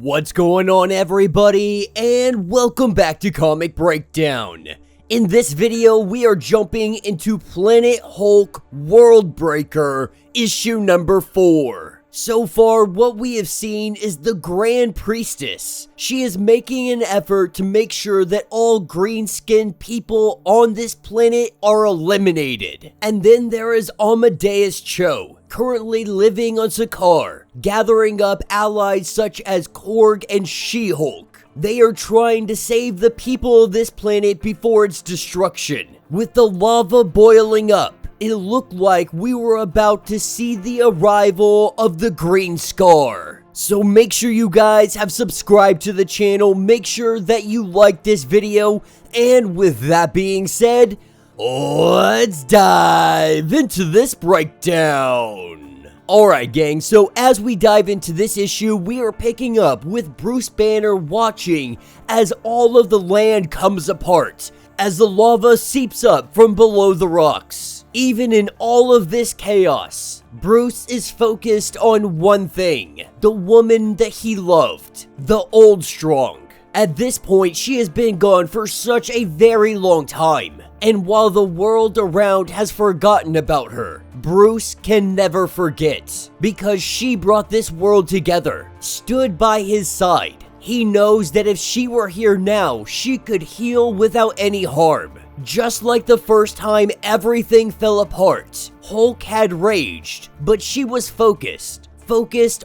What's going on, everybody, and welcome back to Comic Breakdown. In this video, we are jumping into Planet Hulk Worldbreaker, issue number 4. So far, what we have seen is the Grand Priestess. She is making an effort to make sure that all green-skinned people on this planet are eliminated. And then there is Amadeus Cho, currently living on Sakaar, gathering up allies such as Korg and She-Hulk. They are trying to save the people of this planet before its destruction. With the lava boiling up, it looked like we were about to see the arrival of the Green Scar. So make sure you guys have subscribed to the channel, make sure that you like this video, and with that being said, let's dive into this breakdown. Alright gang, so as we dive into this issue, we are picking up with Bruce Banner watching as all of the land comes apart, as the lava seeps up from below the rocks. Even in all of this chaos, Bruce is focused on one thing, the woman that he loved, the Old Strong. At this point, she has been gone for such a very long time, and while the world around has forgotten about her, Bruce can never forget, because she brought this world together, stood by his side. He knows that if she were here now, she could heal without any harm. Just like the first time everything fell apart, Hulk had raged, but she was focused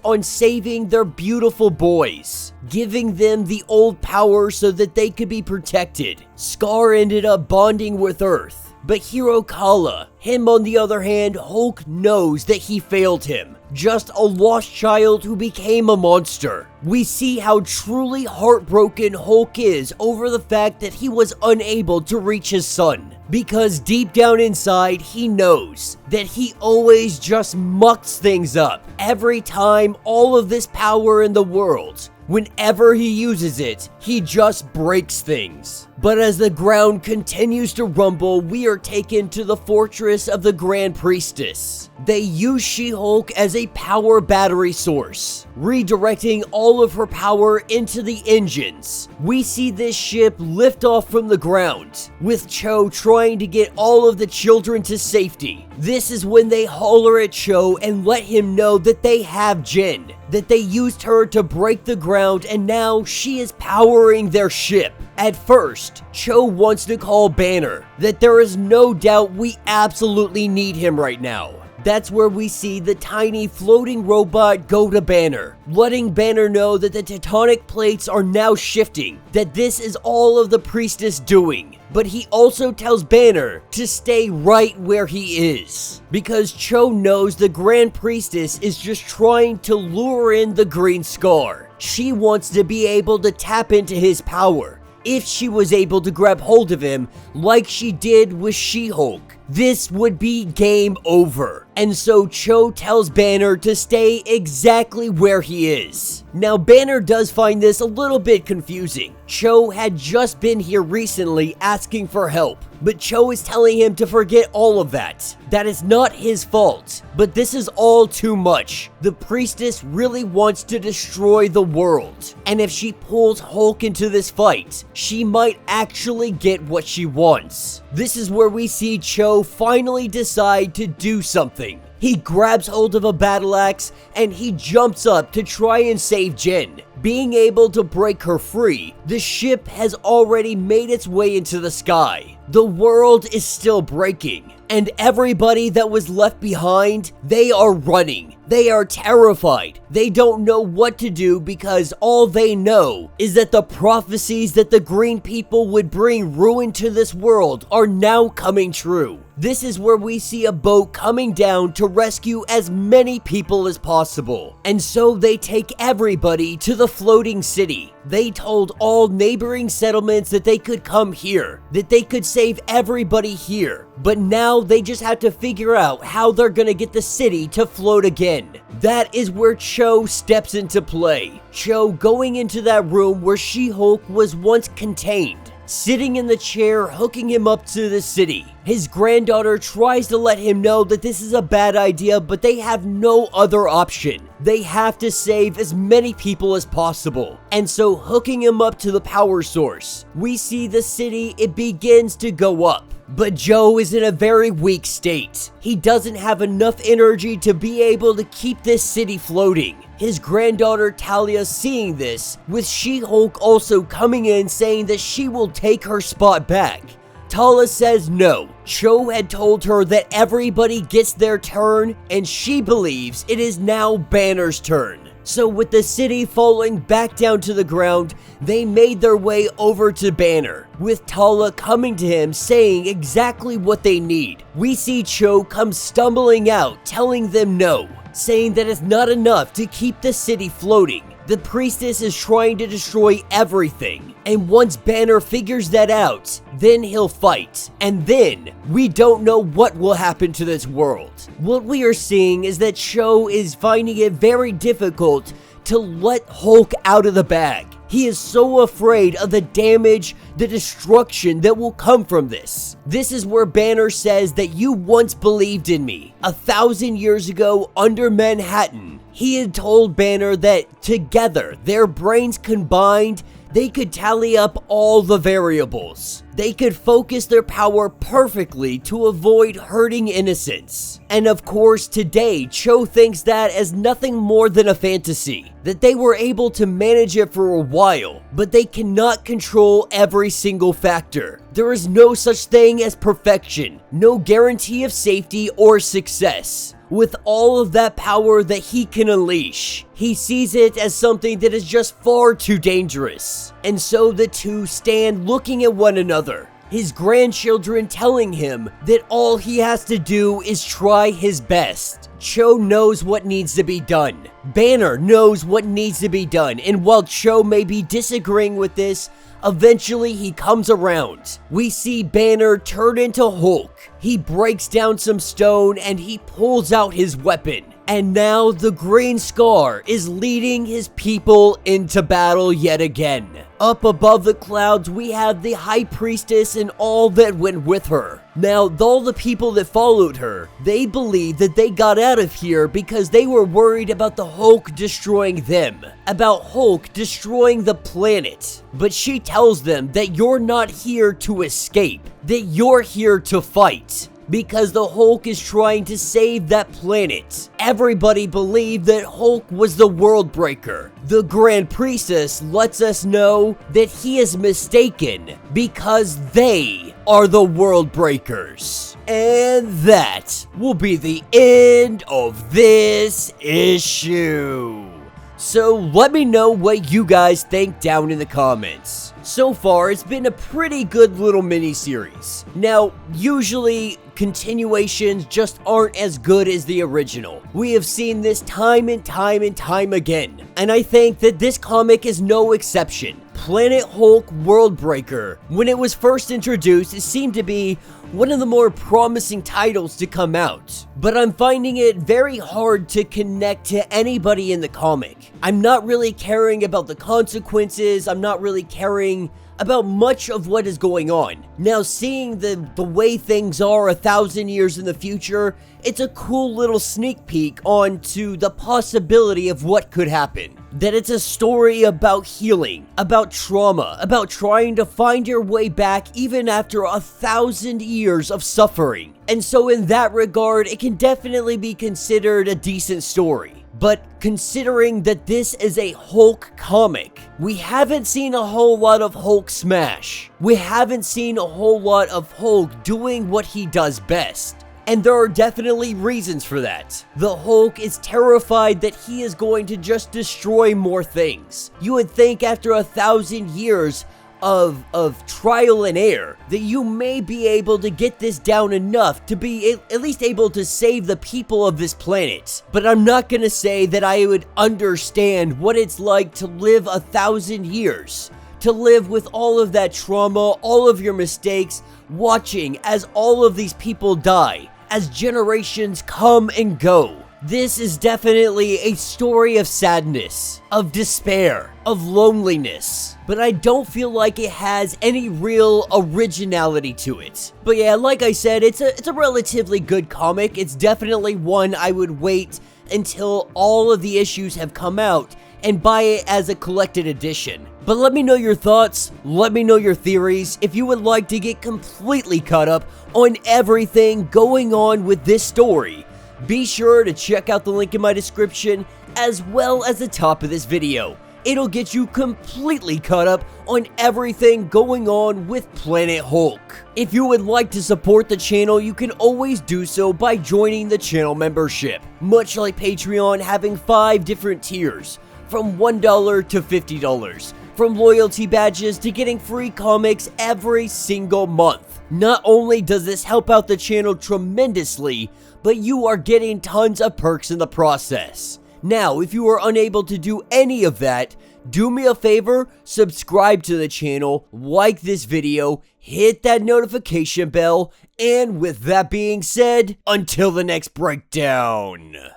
on saving their beautiful boys, giving them the old power so that they could be protected. Sakaar ended up bonding with Earth, but hero Tala, him on the other hand, Hulk knows that he failed him. Just a lost child who became a monster. We see how truly heartbroken Hulk is over the fact that he was unable to reach his son. Because deep down inside, he knows that he always just mucks things up. Every time, all of this power in the world, whenever he uses it, he just breaks things. But as the ground continues to rumble, we are taken to the fortress of the Grand Priestess. They use She-Hulk as a power battery source, redirecting all of her power into the engines. We see this ship lift off from the ground, with Cho trying to get all of the children to safety. This is when they holler at Cho and let him know that they have Jen, that they used her to break the ground and now she is powering their ship. At first, Cho wants to call Banner, that there is no doubt we absolutely need him right now. That's where we see the tiny floating robot go to Banner, letting Banner know that the tectonic plates are now shifting, that this is all of the Priestess doing. But he also tells Banner to stay right where he is, because Cho knows the Grand Priestess is just trying to lure in the Green Scar. She wants to be able to tap into his power. If she was able to grab hold of him like she did with She-Hulk, this would be game over. And so Cho tells Banner to stay exactly where he is. Now Banner does find this a little bit confusing. Cho had just been here recently asking for help, but Cho is telling him to forget all of that. That is not his fault, but this is all too much. The Priestess really wants to destroy the world, and if she pulls Hulk into this fight, she might actually get what she wants. This is where we see Cho finally decide to do something. He grabs hold of a battle axe and he jumps up to try and save Jen. Being able to break her free, the ship has already made its way into the sky. The world is still breaking, and everybody that was left behind, they are running. They are terrified. They don't know what to do because all they know is that the prophecies that the green people would bring ruin to this world are now coming true. This is where we see a boat coming down to rescue as many people as possible. And so they take everybody to the floating city. They told all neighboring settlements that they could come here, that they could save everybody here. But now they just have to figure out how they're gonna get the city to float again. That is where Cho steps into play. Cho going into that room where She-Hulk was once contained, sitting in the chair, hooking him up to the city. His granddaughter tries to let him know that this is a bad idea, but they have no other option. They have to save as many people as possible. And so hooking him up to the power source, we see the city, it begins to go up. But Joe is in a very weak state. He doesn't have enough energy to be able to keep this city floating. His granddaughter Tala seeing this, with She-Hulk also coming in saying that she will take her spot back. Tala says no. Joe had told her that everybody gets their turn, and she believes it is now Banner's turn. So with the city falling back down to the ground, they made their way over to Banner, with Tala coming to him saying exactly what they need. We see Cho come stumbling out, telling them no, saying that it's not enough to keep the city floating. The priestess is trying to destroy everything, and once Banner figures that out, then he'll fight. And then, we don't know what will happen to this world. What we are seeing is that Cho is finding it very difficult to let Hulk out of the bag. He is so afraid of the damage, the destruction that will come from this. This is where Banner says that you once believed in me. 1,000 years ago under Manhattan, he had told Banner that together, their brains combined, they could tally up all the variables. They could focus their power perfectly to avoid hurting innocents. And of course, today, Cho thinks that as nothing more than a fantasy. That they were able to manage it for a while, but they cannot control every single factor. There is no such thing as perfection, no guarantee of safety or success. With all of that power that he can unleash, he sees it as something that is just far too dangerous. And so the two stand looking at one another, his grandchildren telling him that all he has to do is try his best. Cho knows what needs to be done. Banner knows what needs to be done, and while Cho may be disagreeing with this, eventually he comes around. We see Banner turn into Hulk. He breaks down some stone and he pulls out his weapon. And now the Green Scar is leading his people into battle yet again. Up above the clouds, we have the High Priestess and all that went with her. Now, all the people that followed her, they believe that they got out of here because they were worried about the Hulk destroying them, about Hulk destroying the planet. But she tells them that you're not here to escape, that you're here to fight. Because the Hulk is trying to save that planet. Everybody believed that Hulk was the Worldbreaker. The Grand Priestess lets us know that he is mistaken because they are the Worldbreakers. And that will be the end of this issue. So let me know what you guys think down in the comments. So far, it's been a pretty good little mini-series. Now, usually, continuations just aren't as good as the original. We have seen this time and time again. And I think that this comic is no exception. Planet Hulk Worldbreaker. When it was first introduced, it seemed to be one of the more promising titles to come out. But I'm finding it very hard to connect to anybody in the comic. I'm not really caring about the consequences. I'm not really caring about much of what is going on. Now, seeing the way things are 1,000 years in the future, it's a cool little sneak peek onto the possibility of what could happen. That it's a story about healing, about trauma, about trying to find your way back even after 1,000 years of suffering. And so in that regard, it can definitely be considered a decent story. But considering that this is a Hulk comic, we haven't seen a whole lot of Hulk smash. We haven't seen a whole lot of Hulk doing what he does best. And there are definitely reasons for that. The Hulk is terrified that he is going to just destroy more things. You would think after 1,000 years of trial and error that you may be able to get this down enough to be at least able to save the people of this planet. But I'm not gonna say that I would understand what it's like to live 1,000 years. To live with all of that trauma, all of your mistakes, watching as all of these people die, as generations come and go. This is definitely a story of sadness, of despair, of loneliness, but I don't feel like it has any real originality to it. But yeah, like I said, it's a relatively good comic. It's definitely one I would wait until all of the issues have come out and buy it as a collected edition. But let me know your thoughts, let me know your theories if you would like to get completely caught up on everything going on with this story. Be sure to check out the link in my description as well as the top of this video. It'll get you completely caught up on everything going on with Planet Hulk. If you would like to support the channel, you can always do so by joining the channel membership. Much like Patreon having 5 different tiers, from $1 to $50, from loyalty badges to getting free comics every single month. Not only does this help out the channel tremendously, but you are getting tons of perks in the process. Now, if you are unable to do any of that, do me a favor, subscribe to the channel, like this video, hit that notification bell, and with that being said, until the next breakdown.